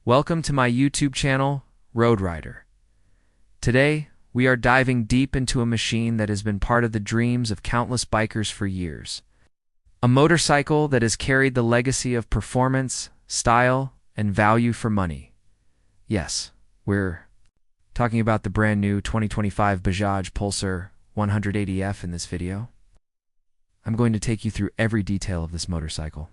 Welcome to my YouTube channel, Road Rider. Today, we are diving deep into a machine that has been part of the dreams of countless bikers for years. A motorcycle that has carried the legacy of performance, style, and value for money. Yes, we're talking about the brand new 2025 Bajaj Pulsar 180F in this video. I'm going to take you through every detail of this motorcycle.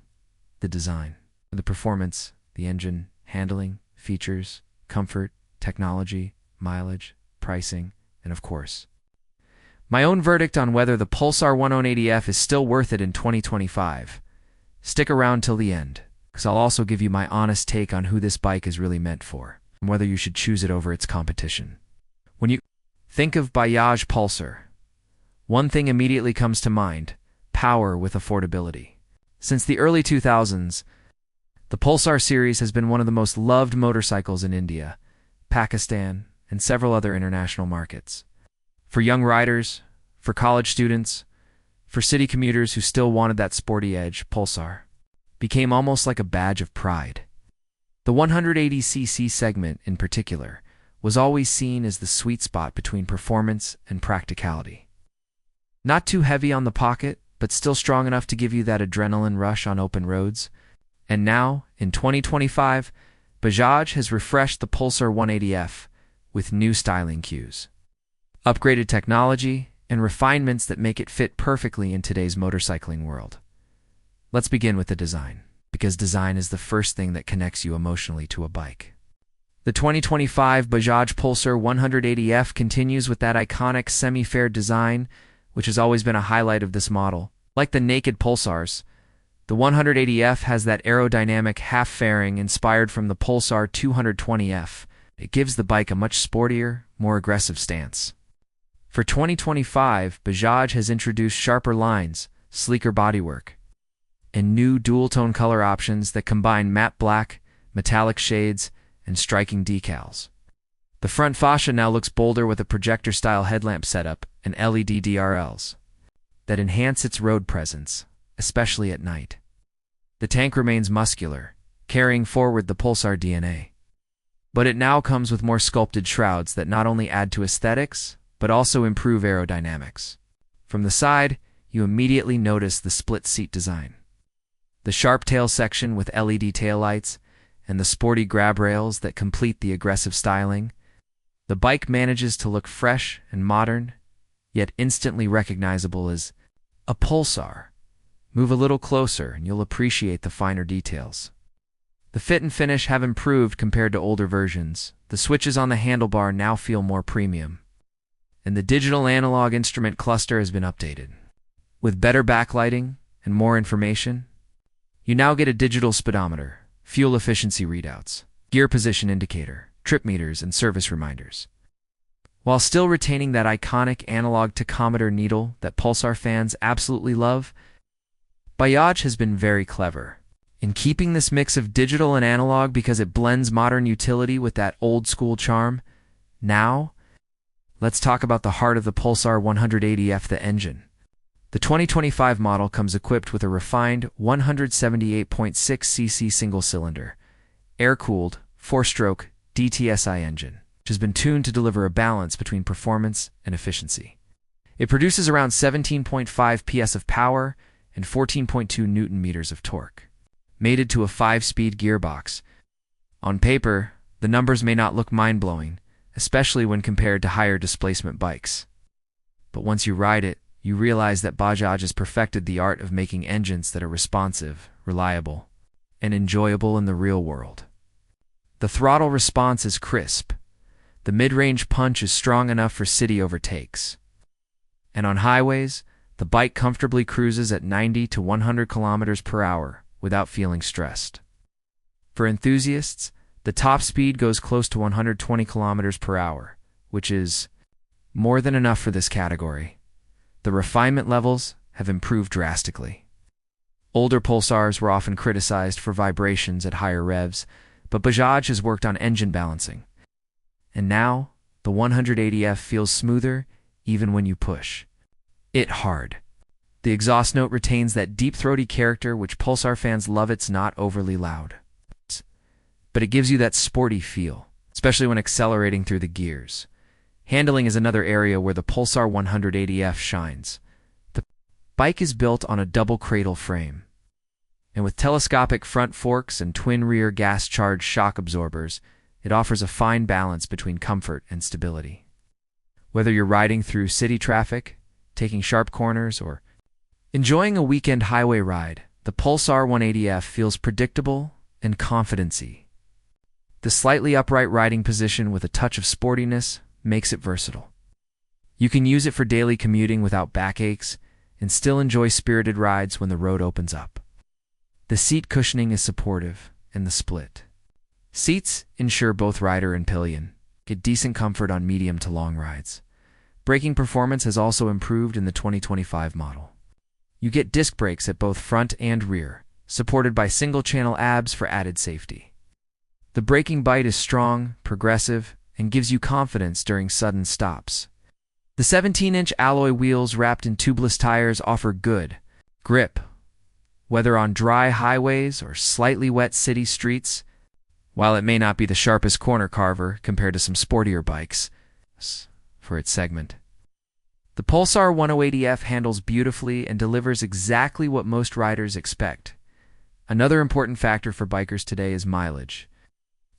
The design, the performance, the engine, handling, features, comfort, technology, mileage, pricing, and of course, my own verdict on whether the Pulsar 180F is still worth it in 2025. Stick around till the end, because I'll also give you my honest take on who this bike is really meant for, and whether you should choose it over its competition. When you think of Bajaj Pulsar, one thing immediately comes to mind: power with affordability. Since the early 2000s, the Pulsar series has been one of the most loved motorcycles in India, Pakistan, and several other international markets. For young riders, for college students, for city commuters who still wanted that sporty edge, Pulsar became almost like a badge of pride. The 180cc segment, in particular, was always seen as the sweet spot between performance and practicality. Not too heavy on the pocket, but still strong enough to give you that adrenaline rush on open roads. And now, in 2025, Bajaj has refreshed the Pulsar 180F with new styling cues, upgraded technology, and refinements that make it fit perfectly in today's motorcycling world. Let's begin with the design, because design is the first thing that connects you emotionally to a bike. The 2025 Bajaj Pulsar 180F continues with that iconic semi-fair design, which has always been a highlight of this model. Like the naked Pulsars, the 180F has that aerodynamic half-fairing inspired from the Pulsar 220F. It gives the bike a much sportier, more aggressive stance. For 2025, Bajaj has introduced sharper lines, sleeker bodywork, and new dual-tone color options that combine matte black, metallic shades, and striking decals. The front fascia now looks bolder with a projector-style headlamp setup and LED DRLs that enhance its road presence, especially at night. The tank remains muscular, carrying forward the Pulsar DNA. But it now comes with more sculpted shrouds that not only add to aesthetics, but also improve aerodynamics. From the side, you immediately notice the split seat design. The sharp tail section with LED taillights and the sporty grab rails that complete the aggressive styling. The bike manages to look fresh and modern, yet instantly recognizable as a Pulsar. Move a little closer and you'll appreciate the finer details. The fit and finish have improved compared to older versions. The switches on the handlebar now feel more premium, and the digital analog instrument cluster has been updated. With better backlighting and more information, you now get a digital speedometer, fuel efficiency readouts, gear position indicator, trip meters, and service reminders, while still retaining that iconic analog tachometer needle that Pulsar fans absolutely love. Bajaj has been very clever in keeping this mix of digital and analog because it blends modern utility with that old-school charm. Now, let's talk about the heart of the Pulsar 180F, the engine. The 2025 model comes equipped with a refined 178.6cc single-cylinder, air-cooled, 4-stroke DTS-i engine, which has been tuned to deliver a balance between performance and efficiency. It produces around 17.5 PS of power and 14.2 Newton-meters of torque, mated to a 5-speed gearbox. On paper, the numbers may not look mind-blowing, especially when compared to higher displacement bikes. But once you ride it, you realize that Bajaj has perfected the art of making engines that are responsive, reliable, and enjoyable in the real world. The throttle response is crisp. The mid-range punch is strong enough for city overtakes. And on highways, the bike comfortably cruises at 90 to 100 kilometers per hour without feeling stressed. For enthusiasts, the top speed goes close to 120 kilometers per hour, which is more than enough for this category. The refinement levels have improved drastically. Older Pulsars were often criticized for vibrations at higher revs, but Bajaj has worked on engine balancing. And now, the 180F feels smoother even when you push it hard. The exhaust note retains that deep throaty character which Pulsar fans love. It's not overly loud. but it gives you that sporty feel, especially when accelerating through the gears. Handling is another area where the Pulsar 180F shines. The bike is built on a double cradle frame, and with telescopic front forks and twin rear gas-charged shock absorbers, it offers a fine balance between comfort and stability. Whether you're riding through city traffic, taking sharp corners, or enjoying a weekend highway ride, the Pulsar 180F feels predictable and confident-y. The slightly upright riding position with a touch of sportiness makes it versatile. You can use it for daily commuting without backaches and still enjoy spirited rides when the road opens up. The seat cushioning is supportive, and the split seats ensure both rider and pillion get decent comfort on medium to long rides. Braking performance has also improved in the 2025 model. You get disc brakes at both front and rear, supported by single-channel ABS for added safety. The braking bite is strong, progressive, and gives you confidence during sudden stops. The 17-inch alloy wheels wrapped in tubeless tires offer good grip, whether on dry highways or slightly wet city streets. While it may not be the sharpest corner carver compared to some sportier bikes for its segment, the Pulsar 180F handles beautifully and delivers exactly what most riders expect. Another important factor for bikers today is mileage.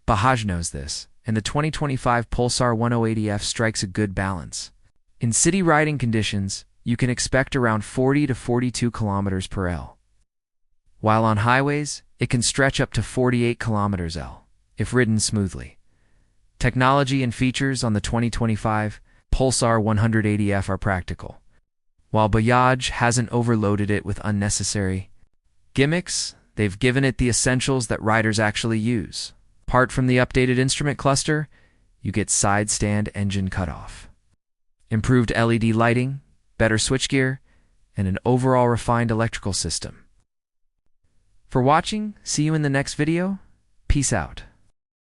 Bajaj knows this, and the 2025 Pulsar 180F strikes a good balance. In city riding conditions, you can expect around 40 to 42 kilometers per L. While on highways, it can stretch up to 48 kilometers L, if ridden smoothly. Technology and features on the 2025 Pulsar 180F are practical, while Bajaj hasn't overloaded it with unnecessary gimmicks. They've given it the essentials that riders actually use. Apart from the updated instrument cluster, you get side stand engine cutoff, improved LED lighting, better switchgear, and an overall refined electrical system. For watching, see you in the next video. Peace out.